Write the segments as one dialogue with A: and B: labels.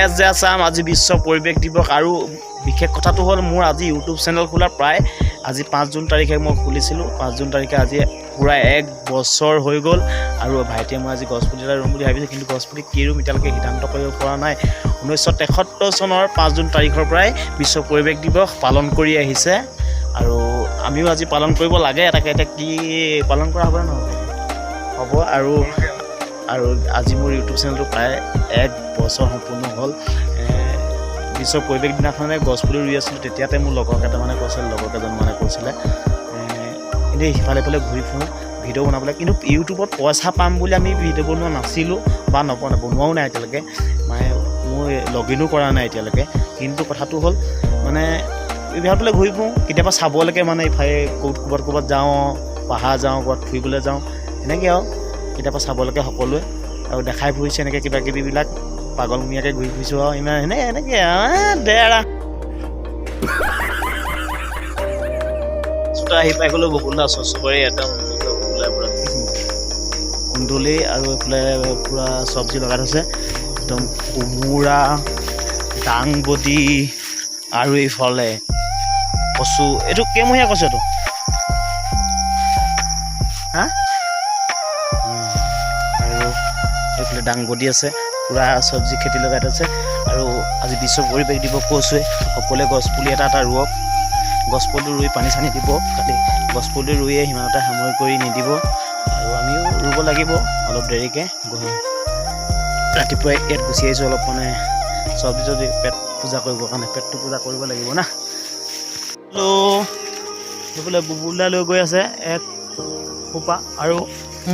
A: S J Assam আজি বিশ্ব পৰিৱেশ দিৱস আৰু বিশেষ কথাটো হ'ল মোৰ আজি ইউটিউব চেনেল খোলা প্ৰায় আজি 5 জুন তাৰিখে মই খুলিছিলোঁ 5 জুন তাৰিখে আজি পুৰা 1 বছৰ হৈ গ'ল আৰু ভাইটিয়ে মই আজি গছপুলি এটা ৰুম বুলি ভাবিছোঁ কিন্তু গছপুলি কি ৰুম এতিয়ালৈকে সিদ্ধান্ত কৰিব পৰা নাই 1973 চনৰ 5 জুন তাৰিখৰ পৰাই বিশ্ব পৰিৱেশ দিৱস পালন কৰি আহিছে আৰু আমিও আজি পালন কৰিব লাগে এটাকে এতিয়া কি পালন কৰা হ'ব নে নহ'ব হ'ব আৰু আজি মোৰ ইউটিউব চেনেলটো প্ৰায় 1 বছৰ সম্পূৰ্ণ হ'ল বিশ্ব পৰিৱেশ দিনাখনে গছপুলি ৰুই আছিলোঁ তেতিয়াতে মোৰ লগৰ কেইটামানে কৈছিলে কিন্তু সিফালে ঘূৰি ফুৰোঁ ভিডিঅ' বনাবলৈ কিন্তু ইউটিউবত পইচা পাম বুলি আমি ভিডিঅ' বনোৱা নাছিলোঁ বা বনোৱাও নাই এতিয়ালৈকে মানে মই লগ ইনো কৰা নাই এতিয়ালৈকে কিন্তু কথাটো হ'ল মানে ইফালে ঘূৰি ফুৰোঁ কেতিয়াবা চাবলৈকে মানে ইফালে ক'ৰবাত যাওঁ পাহাৰ যাওঁ ক'ৰবাত ফুৰিবলৈ যাওঁ এনেকৈ আৰু কেতিয়াবা চাবলৈকে সকলোৱে আৰু দেখাই ফুৰিছে এনেকৈ কিবা কিবিবিলাক পাগলমীয়াকৈ ঘূৰি ফুৰিছোঁ আৰু ইমান এনেকৈ দেৰা চোতা আহি পাই গ'লেও বকুলা চবৰে একদম বকুলা পূৰা কুন্দুলি আৰু এইফালে পূৰা চব্জি লগাই থৈছে একদম কোমোৰা দাংবডি আৰু এইফালে কচু এইটো কেইমহীয়া কচু এইটো হা আৰু এইফালে দাংবডি আছে পূৰা চব্জি খেতি লগাই থৈছে আৰু আজি বিশ্ব পৰিৱেশ দিৱস কৈছোঁৱে সকলোৱে গছপুলি এটা ৰুৱক গছপুলি ৰুই পানী চানী দিব খালি গছপুলি ৰুইয়ে সিমানতে সামৰি কৰি নিদিব আৰু আমিও ৰুব লাগিব অলপ দেৰিকৈ ৰাতিপুৱাই ইয়াত গুচি আহিছোঁ অলপ মানে চব্জি যদি পেট পূজা কৰিবৰ কাৰণে পেটটো পূজা কৰিব লাগিব না সেইফালে বুবুলা লৈ গৈ আছে 1 খোপা আৰু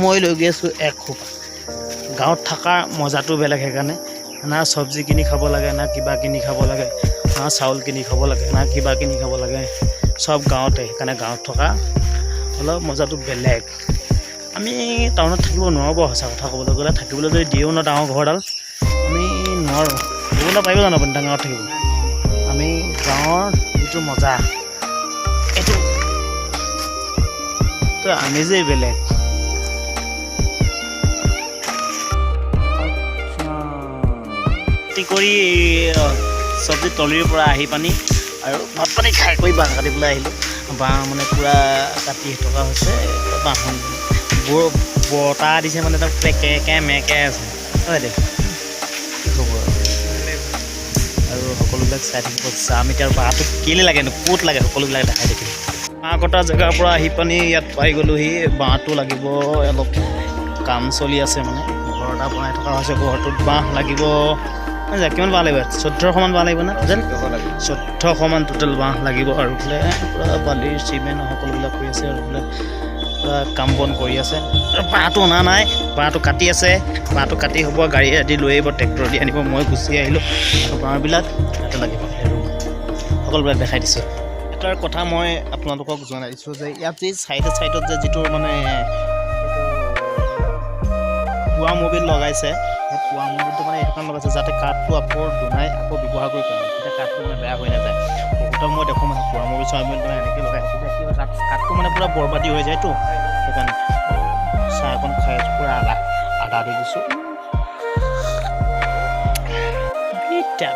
A: মই লৈ গৈ আছোঁ 1 খোপা গাঁৱত থকাৰ মজাটো বেলেগ সেইকাৰণে না চব্জি কিনি খাব লাগে না কিবা কিনি খাব লাগে না চাউল কিনি খাব লাগে না কিবা কিনি খাব লাগে চব গাঁৱতে সেইকাৰণে গাঁৱত থকা অলপ মজাটো বেলেগ আমি টাউনত থাকিব নোৱাৰোঁ বাৰু সঁচা কথা ক'বলৈ গ'লে থাকিবলৈ যদি দিওঁ ন ডাঙৰ ঘৰডাল আমি নোৱাৰোঁ ক'বলৈ পাৰিব জানো আপুনি গাঁৱত থাকিব আমি গাঁৱৰ যিটো মজা এইটো আমেজেই বেলেগ কৰি চব্জি তলিৰ পৰা আহি পানি আৰু ভাত পানী খাই কৰি বাঁহ কাটিবলৈ আহিলোঁ বাঁহ মানে পূৰা কাটি থকা হৈছে বাঁহ বতাহ দিছে মানে তাত কেকে মেকে আছে হয় দে কি খবৰ আৰু সকলোবিলাক চাই থাকিব যাম এতিয়া বাঁহটো কেলৈ লাগেনো ক'ত লাগে সকলোবিলাক দেখাই থাকিম বাঁহ কটা জেগাৰ পৰা আহি পানি ইয়াত পাই গ'লোহি বাঁহটো লাগিব অলপ কাম চলি আছে মানে ঘৰ এটা বনাই থকা হৈছে ঘৰটোত বাঁহ লাগিব কিমান বাঁহ লাগিব 1400 মান বাঁহ লাগিব না 1400 মান টোটেল বাঁহ লাগিব আৰু বোলে পূৰা বালিৰ চিমেণ্ট সকলোবিলাক কৰি আছে আৰু বোলে পূৰা কাম বন কৰি আছে আৰু বাঁহটো অনা নাই বাঁহটো কাটি আছে বাঁহটো কাটি হ'ব গাড়ী আদি লৈ আহিব ট্ৰেক্টৰ দি আনিব মই গুচি আহিলোঁ আৰু বাঁহবিলাক ইয়াতে লাগিব সকলোবিলাক দেখাই দিছোঁ এটাৰ কথা মই আপোনালোকক জনাই দিছোঁ যে ইয়াত যি চাইডত যে যিটো মানে পুৱা মবিল লগাইছে সেই পুৱা মবিলটো মানে এইটো কাৰণে লগাইছে যাতে কাঠটো আকৌ দুনাই আকৌ ব্যৱহাৰ কৰিব পাৰে তেতিয়া কাঠটো মানে বেয়া হৈ নাযায় বহুতক মই দেখোঁ মানে পুৱা মবিল চোৱা মবিল মানে এনেকৈ লগাই কাঠটো মানে পূৰা বৰবাদি হৈ যায়তো সেইকাৰণে চাহ অকণ খাই আছোঁ পূৰা আদা দি দিছোঁ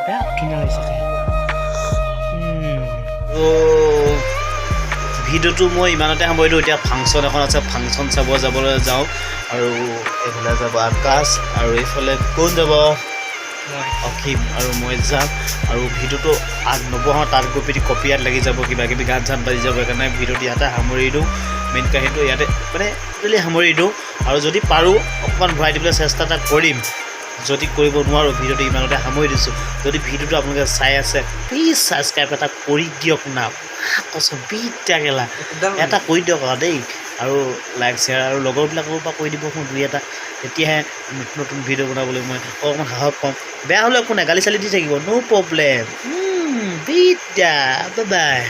A: বেয়া ধুনীয়া লাগিছে ভিডিঅ'টো মই ইমানতে সামৰিলোঁ এতিয়া ফাংচন এখন আছে ফাংচন চাব যাবলৈ যাওঁ আৰু এইফালে যাব আকাশ আৰু এইফালে কোন যাব অসীম আৰু মই যাম আৰু ভিডিঅ'টো আগ নবহাওঁ তাত গৈ পিনি কপিয়াত লাগি যাব কিবা কিবি গান চান বাজি যাব সেইকাৰণে ভিডিঅ'টো ইয়াতে সামৰি দিওঁ মেইন কাহিনীটো ইয়াতে মানে টোটেলি সামৰি দিওঁ আৰু যদি পাৰোঁ অকণমান ভৰাই দিবলৈ চেষ্টা এটা কৰিম যদি কৰিব নোৱাৰোঁ ভিডিঅ'টো ইমানতে সামৰি দিছোঁ যদি ভিডিঅ'টো আপোনালোকে চাই আছে প্লিজ ছাবস্ক্ৰাইব এটা কৰি দিয়ক না কৈছোঁ বিদ্যা গেলা এটা কৰি দিয়ক আৰু দেই আৰু লাইক শ্বেয়াৰ আৰু লগৰবিলাকৰ পৰা কৰি দিব দুই এটা তেতিয়াহে নতুন ভিডিঅ' বনাবলৈ মই অকণমান সাহস পাম বেয়া হ'লে একো নাই গালি চালি দি থাকিব ন' প্ৰব্লেম বিদ্যা বাই বাই